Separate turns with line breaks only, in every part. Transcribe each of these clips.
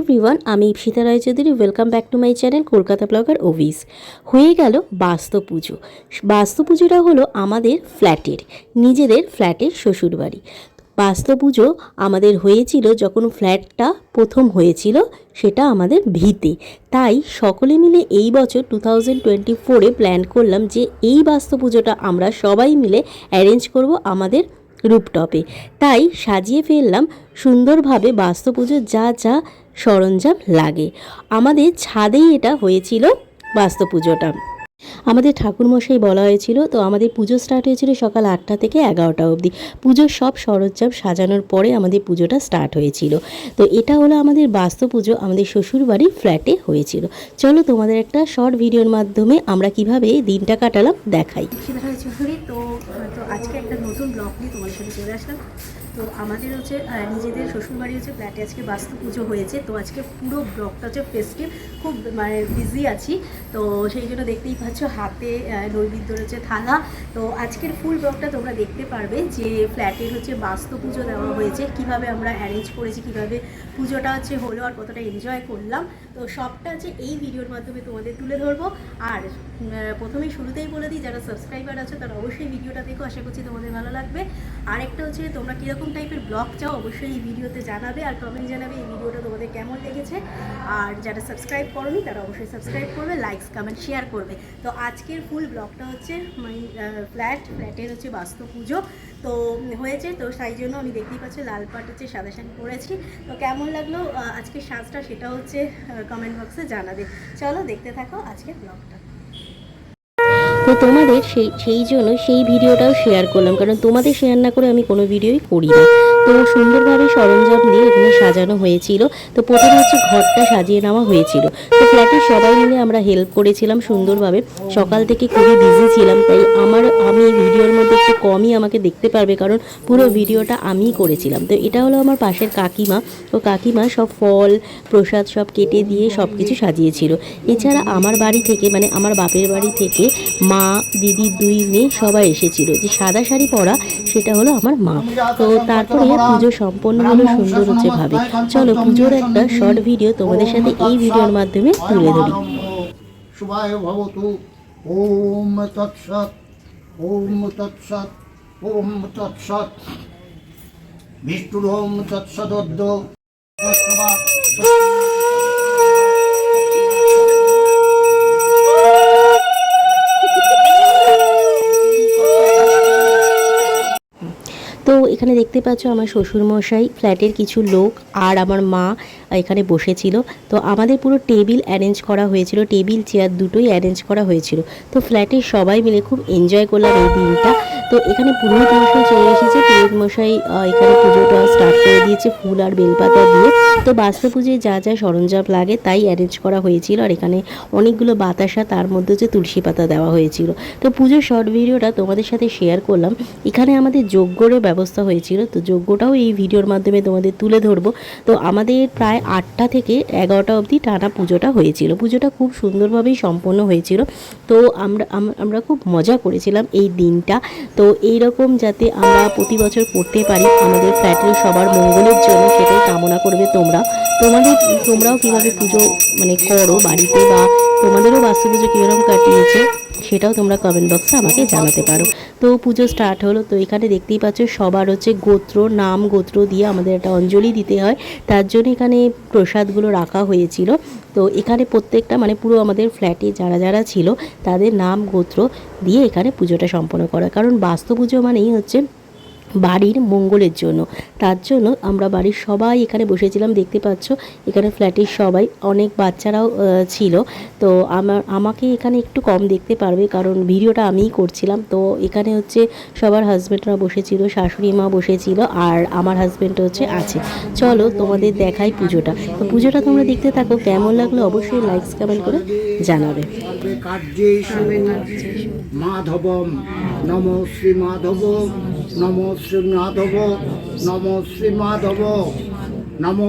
Everyone, আমি Ipsita Roy Chowdhury. Welcome back to my channel Kolkata blogger ওভিস। হয়ে গেল বাস্তু পুজো। বাস্তু পুজোটা হলো আমাদের ফ্ল্যাটের, নিজেদের ফ্ল্যাটের শ্বশুরবাড়ি। বাস্তু পুজো আমাদের হয়েছিল যখন ফ্ল্যাটটা প্রথম হয়েছিল, সেটা আমাদের ভিতে। তাই সকলে মিলে এই বছর 2024-এ প্ল্যান করলাম যে এই বাস্তু পুজোটা আমরা সবাই মিলে অ্যারেঞ্জ করব আমাদের রুপটপে। তাই সাজিয়ে ফেললাম সুন্দরভাবে বাস্তু পুজোর যা যা সরঞ্জাম লাগে। আমাদের ছাদেই এটা হয়েছিল বাস্তু পুজোটা। আমাদের ঠাকুরমশাই বলা হয়েছিল, তো আমাদের পুজো স্টার্ট হয়েছিল সকাল 8টা থেকে 11টা অবধি। পুজোর সব সরঞ্জাম সাজানোর পরে আমাদের পুজোটা স্টার্ট হয়েছিল। তো এটা হলো আমাদের বাস্তু পুজো, আমাদের শ্বশুরবাড়ির ফ্ল্যাটে হয়েছিল। চলো তোমাদের একটা শর্ট ভিডিওর মাধ্যমে আমরা কিভাবে দিনটা কাটালাম দেখাই।
তো আজকে একটা নতুন ব্লগ নিয়ে তোমার সাথে চলে আসলাম। তো আমাদের হচ্ছে নিজেদের শ্বশুরবাড়ি হচ্ছে ফ্ল্যাটে আজকে বাস্তু পুজো হয়েছে। তো আজকে পুরো ব্লগটা হচ্ছে ফেস্টিভ, খুব মানে বিজি আছি। তো সেই জন্য দেখতেই পাচ্ছ হাতে নৈবেদ্য রয়েছে থালা। তো আজকের ফুল ব্লগটা তোমরা দেখতে পারবে যে ফ্ল্যাটের হচ্ছে বাস্তু পুজো দেওয়া হয়েছে, কিভাবে আমরা অ্যারেঞ্জ করেছি, কিভাবে পুজোটা হচ্ছে হলো আর কতটা এনজয় করলাম। তো সবটা হচ্ছে এই ভিডিওর মাধ্যমে তোমাদের তুলে ধরবো। আর প্রথমেই শুরুতেই বলে দিই, যারা সাবস্ক্রাইবার আছে তারা অবশ্যই ভিডিওটা দেখো, আশা করছি তোমাদের ভালো লাগবে। আর একটা হচ্ছে তোমরা কীরকম টাইপের ব্লগ চাও অবশ্যই এই ভিডিওতে জানাবে, আর কমেন্ট জানাবে এই ভিডিওটা তোমাদের কেমন লেগেছে। আর যারা সাবস্ক্রাইব করোনি তারা অবশ্যই সাবস্ক্রাইব করবে, লাইকস কমেন্ট শেয়ার করবে। তো আজকের ফুল ব্লগটা হচ্ছে ফ্ল্যাটের হচ্ছে বাস্তু পুজো তো হয়েছে। তো তাই জন্য আমি দেখতেই পাচ্ছি লাল পাট হচ্ছে সাদা শাড়ি পরেছি। তো কেমন লাগলো আজকের সাজটা সেটা হচ্ছে কমেন্ট বক্সে জানাবে। চলো দেখতে থাকো আজকের ব্লগটা।
তো তোমাদের সেই জন্য সেই ভিডিওটাও শেয়ার করলাম, কারণ তোমাদের শেয়ার না করে আমি কোনো ভিডিওই করি না। তো সুন্দরভাবে সরঞ্জাম দিয়ে এখানে সাজানো হয়েছিল। তো প্রথমে হচ্ছে ঘরটা সাজিয়ে নেওয়া হয়েছিল। তো ফ্ল্যাটের সবাই মিলে আমরা হেল্প করেছিলাম সুন্দরভাবে। সকাল থেকে খুবই বিজি ছিলাম, তাই আমি ভিডিওর মধ্যে একটু কমই আমাকে দেখতে পারবে, কারণ পুরো ভিডিওটা আমিই করেছিলাম। তো এটা হলো আমার পাশের কাকিমা। তো কাকিমা সব ফল প্রসাদ সব কেটে দিয়ে সব কিছু সাজিয়েছিল। এছাড়া আমার বাড়ি থেকে, মানে আমার বাপের বাড়ি থেকে মা, দিদি, 2 মেয়ে সবাই এসেছিল। যে সাদা শাড়ি পরা সেটা হলো আমার মা। তো তারপরে পুজো সম্পন্ন হলো সুন্দর হচ্ছে ভাবে। চলো পুজোর একটা শর্ট ভিডিও তোমাদের সাথে এই ভিডিওর মাধ্যমে তুলে ধরি।
শুভায় ভবতু। ওম তৎসৎ, ওম তৎসৎ, ওম তৎসৎ। বিষ্ণুর তৎসদদ্য।
তো এখানে দেখতে পাচ্ছ আমার শ্বশুরমশাই, ফ্ল্যাটের কিছু লোক আর আমার মা এখানে বসেছিল। তো আমাদের পুরো টেবিল অ্যারেঞ্জ করা হয়েছিল, টেবিল চেয়ার দুটোই অ্যারেঞ্জ করা হয়েছিল। তো ফ্ল্যাটের সবাই মিলে খুব এনজয় করলাম এই দিনটা। তো এখানে পুরোহিত মশাই চলে এসেছে, পুরোহিত মশাই এখানে পুজোটা স্টার্ট করে দিয়েছে ফুল আর বেলপাতা দিয়ে। তো বাস্তু পুজোয় যা যা সরঞ্জাম লাগে তাই অ্যারেঞ্জ করা হয়েছিল। আর এখানে অনেকগুলো বাতাসা, তার মধ্যে হচ্ছে তুলসী পাতা দেওয়া হয়েছিল। তো পুজোর শর্ট ভিডিওটা তোমাদের সাথে শেয়ার করলাম। এখানে আমাদের যজ্ঞরও ব্যবস্থা হয়েছিল, তো যজ্ঞটাও এই ভিডিওর মাধ্যমে তোমাদের তুলে ধরবো। তো আমাদের প্রায় 8টা থেকে 11টা অবধি টানা পুজোটা হয়েছিল। পুজোটা খুব সুন্দরভাবেই সম্পন্ন হয়েছিল। তো আমরা খুব মজা করেছিলাম এই দিনটা। তো এইরকম যাতে আমরা প্রতি বছর করতে পারি আমাদের ফ্ল্যাটের সবার মঙ্গলের জন্য, সেটাই কামনা করবে তোমরাও কীভাবে পুজো মানে করো বাড়িতে, বা তোমাদেরও বাস্তু পুজো কীরকম কাটিয়েছে সেটাও তোমরা কমেন্ট বক্সে আমাকে জানাতে পারো। তো পুজো স্টার্ট হলো। তো এখানে দেখতেই পাচ্ছ সবার হচ্ছে নাম গোত্র দিয়ে আমাদের একটা অঞ্জলি দিতে হয়, তার জন্য এখানে প্রসাদগুলো রাখা হয়েছিল। তো এখানে প্রত্যেকটা মানে পুরো আমাদের ফ্ল্যাটে যারা যারা ছিল তাদের নাম গোত্র দিয়ে এখানে পুজোটা সম্পন্ন করা, কারণ বাস্তু পুজো মানেই হচ্ছে বাড়ির মঙ্গলের জন্য। তার জন্য আমরা বাড়ির সবাই এখানে বসেছিলাম। দেখতে পাচ্ছ এখানে ফ্ল্যাটের সবাই, অনেক বাচ্চারাও ছিল। তো আমাকে এখানে একটু কম দেখতে পারবে, কারণ ভিডিওটা আমিই করছিলাম। তো এখানে হচ্ছে সবার হাজব্যান্ডরা বসেছিল, শাশুড়ি মা বসেছিল, আর আমার হাজব্যান্ড হচ্ছে আছে। চলো তোমাদের দেখাই পুজোটা। তো পুজোটা তোমরা দেখতে থাকো, কেমন লাগলো অবশ্যই লাইকস কমেন্ট করে জানাবে।
মাধবম নম শ্রী মাধব, নম শ্রী মাধব, নম শ্রী মাধব, নম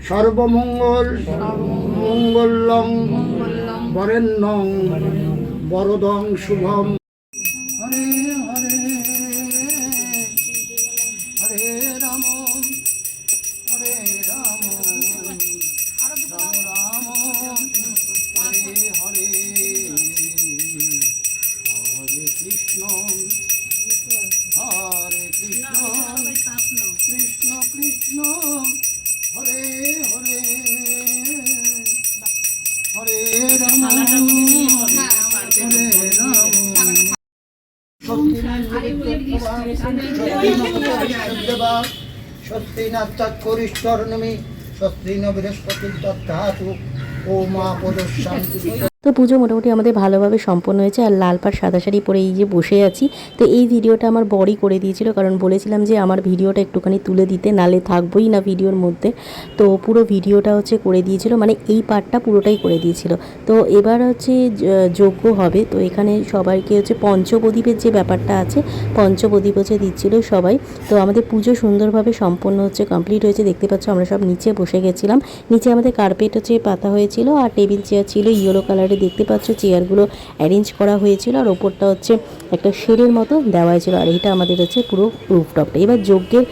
সর্বমঙ্গল মঙ্গলং বরেণ্যং বরদং শুভম। হরে হরে হরে রাম, হরে রাম হরে রাম হরে রাম সত্যি না চাক্ষরিষ্টর্ণমি সত্যি ন বৃহস্পতি তৎধাতু ও মা পদশান্তি।
তো পুজো মোটামুটি আমাদের ভালোভাবে সম্পন্ন হয়েছে। আর লাল পাড় সাদা শাড়ি পরে এই যে বসে আছি, তো এই ভিডিওটা আমার বরই করে দিয়েছিল, কারণ বলেছিলাম যে আমার ভিডিওটা একটুখানি তুলে দিতে, নালে থাকবোই না ভিডিওর মধ্যে। তো পুরো ভিডিওটা হচ্ছে করে দিয়েছিল, মানে এই পার্টটা পুরোটাই করে দিয়েছিল। তো এবার হচ্ছে যজ্ঞ হবে, তো এখানে সবাইকে হচ্ছে পঞ্চপ্রদীপের যে ব্যাপারটা আছে, পঞ্চপ্রদীপ হচ্ছে দিচ্ছিল সবাই। তো আমাদের পুজো সুন্দরভাবে সম্পন্ন হচ্ছে, কমপ্লিট হয়েছে। দেখতে পাচ্ছ আমরা সব নিচে বসে গেছিলাম। নিচে আমাদের কার্পেট হচ্ছে পাতা হয়েছিল আর টেবিল চেয়ার ছিল ইয়েলো কালারের, দেখতে পাচ্ছ চেয়ারগুলো অ্যারেঞ্জ করা হয়েছিল। আর ওপরটা হচ্ছে একটা শেডের মতো দেওয়া হয়েছিল। আর এটা আমাদের হচ্ছে পুরো রুফটপটা। এবার যজ্ঞের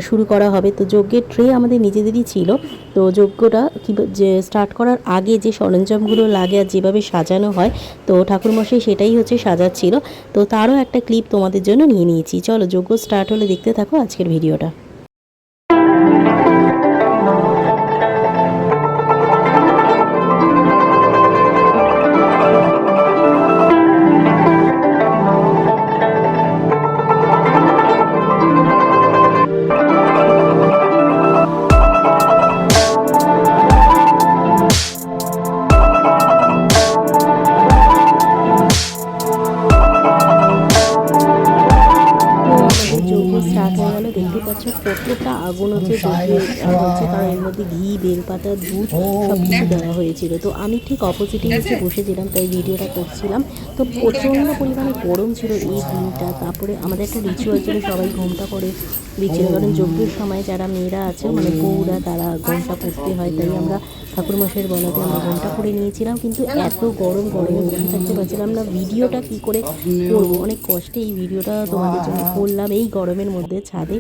শুরু করা হবে। তো যজ্ঞের ট্রে আমাদের নিজেদেরই ছিল। তো যজ্ঞটা কি যে স্টার্ট করার আগে যে সরঞ্জামগুলো লাগে আর যেভাবে সাজানো হয়, তো ঠাকুরমশাই সেটাই হচ্ছে সাজাচ্ছিল। তো তারও একটা ক্লিপ তোমাদের জন্য নিয়ে নিয়েছি। চলো যজ্ঞ স্টার্ট হলে দেখতে থাকো আজকের ভিডিওটা। স্টার্ট হয়ে গেল। দেখতে পাচ্ছ প্রত্যেকটা আগুন হচ্ছে হচ্ছে, কারণ এর মধ্যে ঘি, বেলপাতা, দুধ সব কিছু দেওয়া হয়েছিল। তো আমি ঠিক অপোজিটে হচ্ছে বসেছিলাম, তাই ভিডিওটা করছিলাম। তো প্রচণ্ড পরিমাণে গরম ছিল এই দিনটা। তারপরে আমাদের একটা রিচুয়াল ছিল, সবাই ঘোমটা করে দিচ্ছিল, কারণ যজ্ঞের সময় যারা মেয়েরা আছে মানে বউরা, তারা ঘোমটা পরতে হয়। তাই আমরা ঠাকুরমশাইয়ের বলাতে আমরা ঘোমটা করে নিয়েছিলাম। কিন্তু এত গরমে বসে থাকতে পারছিলাম না। ভিডিওটা কি করে করবো, অনেক কষ্টে এই ভিডিওটা তোমাদের জন্য করলাম এই গরমের মধ্যে ছাদে।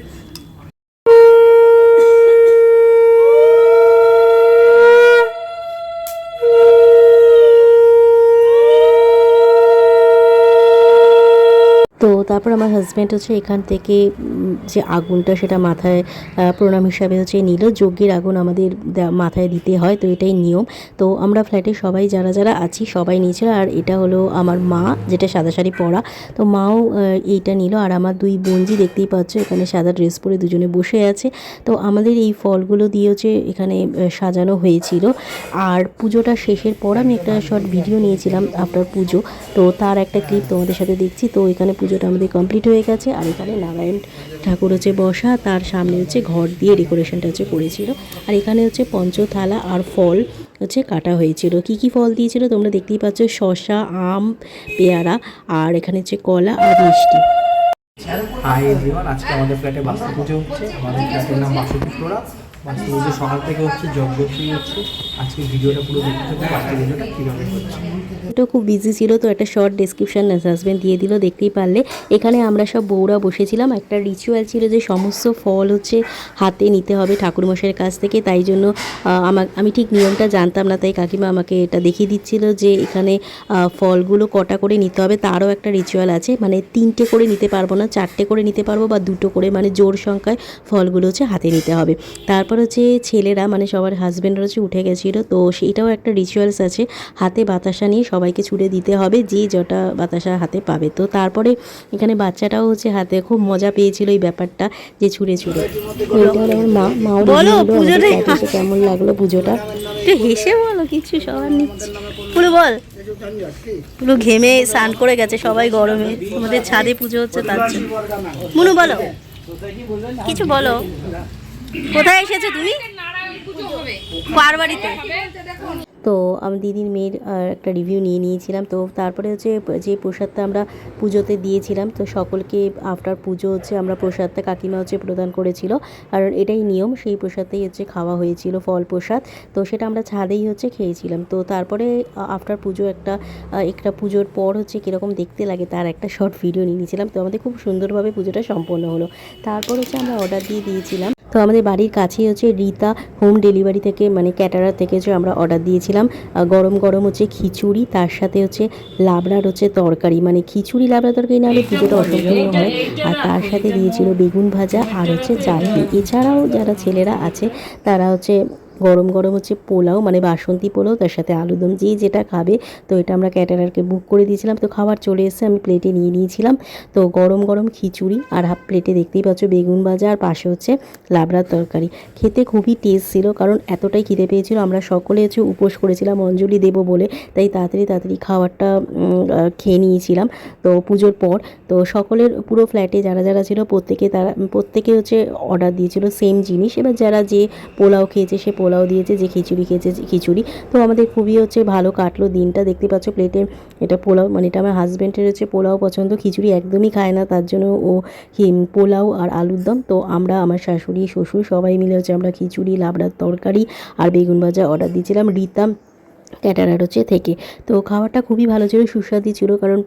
তো তারপর আমার হাজব্যান্ড হচ্ছে এখান থেকে যে আগুনটা সেটা মাথায় প্রণাম হিসাবে হচ্ছে নিল। যজ্ঞের আগুন আমাদের মাথায় দিতে হয়, তো এটাই নিয়ম। তো আমরা ফ্ল্যাটে সবাই যারা যারা আছি সবাই নিয়েছিল। আর এটা হলো আমার মা, যেটা সাদা শাড়ি পরা, তো মাও এইটা নিল। আর আমার দুই বোনজি দেখতেই পাচ্ছ এখানে সাদা ড্রেস পরে দুজনে বসে আছে। তো আমাদের এই ফলগুলো দিয়ে হচ্ছে এখানে সাজানো হয়েছিল। আর পুজোটা শেষের পর আমি একটা শর্ট ভিডিও নিয়েছিলাম আফটার পুজো, তো তার একটা ক্লিপ তোমাদের সাথে দেখছি। তো এখানে পুজোটা আমাদের কমপ্লিট হয়ে গেছে। আর এখানে নারায়ণ ঠাকুর হচ্ছে বসা, তার সামনে হচ্ছে ঘর দিয়ে ডেকোরেশনটা হচ্ছে করেছিল। আর এখানে হচ্ছে পঞ্চথালা আর ফল হচ্ছে কাটা হয়েছিল। কি কি ফল দিয়েছিল তোমরা দেখতেই পাচ্ছ, শসা, আম, পেয়ারা, আর এখানে হচ্ছে কলা আর মিষ্টি।
হাই এভরিওয়ান, আজকে আমাদের ফ্ল্যাটে বাস্তু পুজো হচ্ছে। আমাদের ফ্ল্যাটের নাম বাসুকি ফ্লোরা। বাস্তু পুজো সকাল থেকে হচ্ছে, যজ্ঞশ্রী হচ্ছে। আজকে ভিডিওটা পুরো দেখতে থাকবো, বাস্তু পুজোটা কীভাবে হচ্ছে।
এটা খুব বিজি ছিল, তো একটা শর্ট ডেসক্রিপশন হাজব্যান্ড দিয়ে দিল, দেখতেই পারলে। এখানে আমরা সব বউরা বসেছিলাম। একটা রিচুয়াল ছিল যে সমস্ত ফল হচ্ছে হাতে নিতে হবে ঠাকুরমশাইয়ের কাছ থেকে। তাই জন্য আমি ঠিক নিয়মটা জানতাম না, তাই কাকিমা আমাকে এটা দেখিয়ে দিচ্ছিল যে এখানে ফলগুলো কটা করে নিতে হবে। তারও একটা রিচুয়াল আছে, মানে 3টে করে নিতে পারবো না, 4টে করে নিতে পারবো বা 2টো করে, মানে জোর সংখ্যায় ফলগুলো হচ্ছে হাতে নিতে হবে। তারপর হচ্ছে ছেলেরা মানে সবার হাজব্যান্ডরা হচ্ছে উঠে গেছিলো, তো সেইটাও একটা রিচুয়ালস আছে, হাতে বাতাসা নিয়ে সবাইকে ছুড়ে দিতে হবে, যে যটা বাতাসা হাতে পাবে। তো তারপরে এখানে বাচ্চাটাও হচ্ছে হাতে খুব মজা পেয়েছিল এই ব্যাপারটা, যে ছুঁড়ে ছুঁড়ে। ওইটা হলো আমার মাও কেমন লাগলো পুজোটা, একটু হেসে বলো, কিছু সবার নিচ্ছে পুরো বল। পুরো ঘেমে স্নান করে গেছে সবাই গরমে, আমাদের ছাদে পুজো হচ্ছে তার জন্য। মুনু বলো কিছু, বলো কোথায় এসেছো তুমি? কার বাড়িতে? তো আমি দিদির মেয়ের একটা রিভিউ নিয়ে নিয়েছিলাম। তো তারপরে হচ্ছে যে প্রসাদটা আমরা পুজোতে দিয়েছিলাম, তো সকলকে আফটার পুজো হচ্ছে আমরা প্রসাদটা কাকিমা হচ্ছে প্রদান করেছিল। আর এটাই নিয়ম, সেই প্রসাদটাই হচ্ছে খাওয়া হয়েছিল, ফল প্রসাদ। তো সেটা আমরা ছাদেই হচ্ছে খেয়েছিলাম। তো তারপরে আফটার পুজো একটা পুজোর পর হচ্ছে কীরকম দেখতে লাগে তার একটা শর্ট ভিডিও নিয়ে নিয়েছিলাম। তো আমাদের খুব সুন্দরভাবে পুজোটা সম্পন্ন হলো। তারপর হচ্ছে আমরা অর্ডার দিয়ে দিয়েছিলাম। তো আমাদের বাড়ির কাছেই হচ্ছে রীতা হোম ডেলিভারি থেকে, মানে ক্যাটারার থেকে হচ্ছে আমরা অর্ডার দিয়েছিলাম গরম গরম হচ্ছে খিচুড়ি, তার সাথে হচ্ছে লাবড়ার হচ্ছে তরকারি, মানে খিচুড়ি লাবড়া তরকারি না হলে পুজোটা অসম্পূর্ণ হয়। আর তার সাথে দিয়েছিল বেগুন ভাজা আর হচ্ছে চাটনি। এছাড়াও যারা ছেলেরা আছে তারা হচ্ছে গরম গরম হচ্ছে পোলাও, মানে বাসন্তী পোলাও, তার সাথে আলুদম, যে যেটা খাবে। তো এটা আমরা ক্যাটারারকে বুক করে দিয়েছিলাম। তো খাবার চলে এসেছে, আমি প্লেটে নিয়ে নিয়েছিলাম। তো গরম গরম খিচুড়ি আর হাফ প্লেটে দেখতেই পাচ্ছ বেগুন ভাজা, আর পাশে হচ্ছে লাবড়ার তরকারি। খেতে খুবই টেস্ট ছিল, কারণ এতটাই খিদে পেয়েছিল। আমরা সকলে হচ্ছে উপোস করেছিলাম অঞ্জলি দেবো বলে, তাই তাড়াতাড়ি খাবারটা খেয়ে নিয়েছিলাম। তো পুজোর পর তো সকলের পুরো ফ্ল্যাটে যারা যারা ছিল প্রত্যেকে হচ্ছে অর্ডার দিয়েছিল সেম জিনিস। এবার যারা যে পোলাও খেয়েছে সে পোলাও দিয়েছে, যে খিচুড়ি খেয়েছে খিচুড়ি। তো আমাদের খুবই হচ্ছে ভালো কাটলো দিনটা। দেখতে পাচ্ছ প্লেটে এটা পোলাও, মানে এটা আমার হাজব্যান্ডের হচ্ছে পোলাও পছন্দ, খিচুড়ি একদমই খায় না, তার জন্য ও পোলাও আর আলুর দম। তো আমরা, আমার শাশুড়ি শ্বশুর সবাই মিলে হচ্ছে আমরা খিচুড়ি, লাবড়ার তরকারি আর বেগুন ভাজা অর্ডার দিয়েছিলাম রীতা ক্যাটারার হচ্ছে থেকে। তো খাবারটা খুবই ভালো ছিল, সুস্বাদু ছিল, কারণ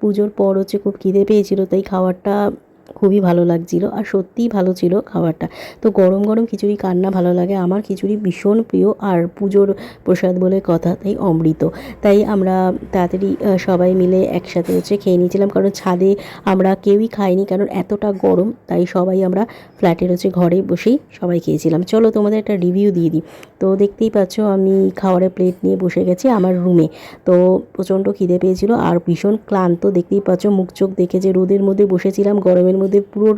পুজোর পর হচ্ছে খুব খিদে পেয়েছিল, তাই খাবারটা খুবই ভালো লাগছিল আর সত্যিই ভালো ছিল খাবারটা। তো গরম গরম খিচুড়ি কার না ভালো লাগে, আমার খিচুড়ি ভীষণ প্রিয়, আর পুজোর প্রসাদ বলে কথা, তাই অমৃত। তাই আমরা তাড়াতাড়ি সবাই মিলে একসাথে হচ্ছে খেয়ে নিয়েছিলাম, কারণ ছাদে আমরা কেউই খাইনি, কারণ এতটা গরম। তাই সবাই আমরা ফ্ল্যাটের হচ্ছে ঘরে বসেই সবাই খেয়েছিলাম। চলো তোমাদের একটা রিভিউ দিয়ে দিই। তো দেখতেই পাচ্ছ আমি খাবারের প্লেট নিয়ে বসে গেছি আমার রুমে। তো প্রচণ্ড খিদে পেয়েছিল আর ভীষণ ক্লান্ত, দেখতেই পাচ্ছ মুখ চোখ দেখে, যে রোদের মধ্যে বসেছিলাম, গরমের মধ্যে পুরো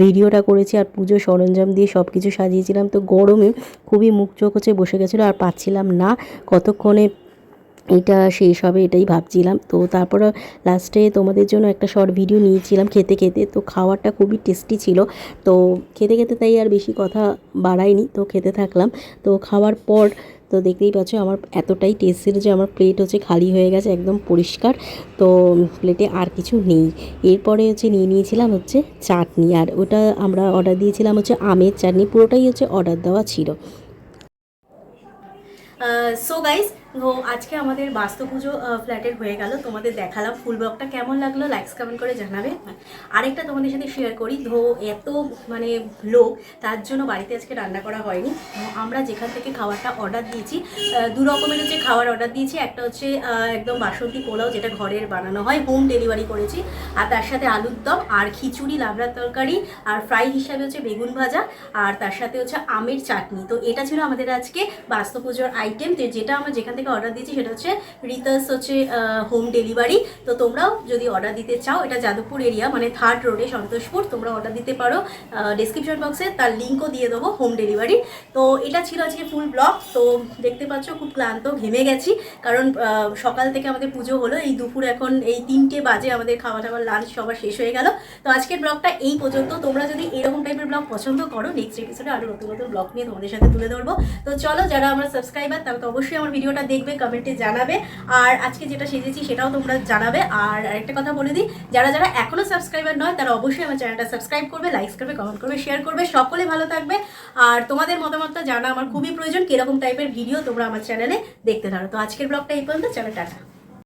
ভিডিওটা করেছি আর পুজোর সরঞ্জাম দিয়ে সব কিছু সাজিয়েছিলাম। তো গরমে খুবই মুখ চোখ হচ্ছে বসে গেছিলো আর পাচ্ছিলাম না কতক্ষণে এটা শেষ হবে, এটাই ভাবছিলাম। তো তারপরে লাস্টে তোমাদের জন্য একটা শর্ট ভিডিও নিয়েছিলাম খেতে খেতে। তো খাবারটা খুবই টেস্টি ছিল। তো খেতে খেতে তাই আর বেশি কথা বাড়াইনি, তো খেতে থাকলাম। তো খাওয়ার পর তো দেখতেই পাচ্ছ আমার এতটাই টেস্ট ছিল যে আমার প্লেট হচ্ছে খালি হয়ে গেছে, একদম পরিষ্কার। তো প্লেটে আর কিছু নেই। এরপরে হচ্ছে নিয়ে নিয়েছিলাম হচ্ছে চাটনি, আর ওটা আমরা অর্ডার দিয়েছিলাম হচ্ছে আমের চাটনি, পুরোটাই হচ্ছে অর্ডার দেওয়া ছিল।
সো গাইস, তো আজকে আমাদের বাস্তু পুজো ফ্ল্যাটের হয়ে গেল, তোমাদের দেখালাম। ফুল ব্লগটা কেমন লাগলো লাইকস কমেন্ট করে জানাবে। আরেকটা তোমাদের সাথে শেয়ার করি, ধো এত মানে লোক, তার জন্য বাড়িতে আজকে রান্না করা হয়নি। আমরা যেখান থেকে খাবারটা অর্ডার দিয়েছি, দু রকমের হচ্ছে খাবার অর্ডার দিয়েছি। একটা হচ্ছে একদম বাসন্তী পোলাও, যেটা ঘরের বানানো হয়, হোম ডেলিভারি করেছি, আর তার সাথে আলুর দম আর খিচুড়ি, লাবড়ার তরকারি, আর ফ্রাই হিসাবে হচ্ছে বেগুন ভাজা, আর তার সাথে হচ্ছে আমের চাটনি। তো এটা ছিল আমাদের আজকে বাস্তু পুজোর আইটেম। তো যেটা আমরা যেখান থেকে অর্ডার দিয়েছি সেটা হচ্ছে রিতাস হচ্ছে হোম ডেলিভারি। তো তোমরাও যদি অর্ডার দিতে চাও, এটা যাদবপুর এরিয়া, মানে 3rd রোডে সন্তোষপুর, তোমরা অর্ডার দিতে পারো। ডেসক্রিপশন বক্সে তার লিঙ্কও দিয়ে দেবো, হোম ডেলিভারি। তো এটা ছিল আজকে ফুল ব্লগ। তো দেখতে পাচ্ছ খুব ক্লান্ত, ঘেমে গেছি, কারণ সকাল থেকে আমাদের পুজো হলো, এই দুপুর এখন এই 3টে বাজে, আমাদের খাওয়া দাওয়ার লাঞ্চ সবার শেষ হয়ে গেল। তো আজকের ব্লগটা এই পর্যন্ত। তোমরা যদি এরকম টাইপের ব্লগ পছন্দ করো, নেক্সট এপিসোডে আরও নতুন নতুন ব্লগ নিয়ে তোমাদের সাথে তুলে ধরবো। তো চলো, যারা আমরা সাবস্ক্রাইবার তারা তো অবশ্যই আমার ভিডিওটা দেখবে, কমেন্টে জানাবে, আর আজকে যেটা সেজেছি সেটাও তোমরা জানাবে। আর আরেকটা কথা বলে দিই, যারা যারা এখনও সাবস্ক্রাইবার নয় তারা অবশ্যই আমার চ্যানেলটা সাবস্ক্রাইব করবে, লাইক করবে, কমেন্ট করবে, শেয়ার করবে। সকলে ভালো থাকবে, আর তোমাদের মতামতটা জানা আমার খুবই প্রয়োজন, কীরকম টাইপের ভিডিও তোমরা আমার চ্যানেলে দেখতে থাকো। তো আজকের ব্লগটা এই পর্যন্ত, চলো টাটা।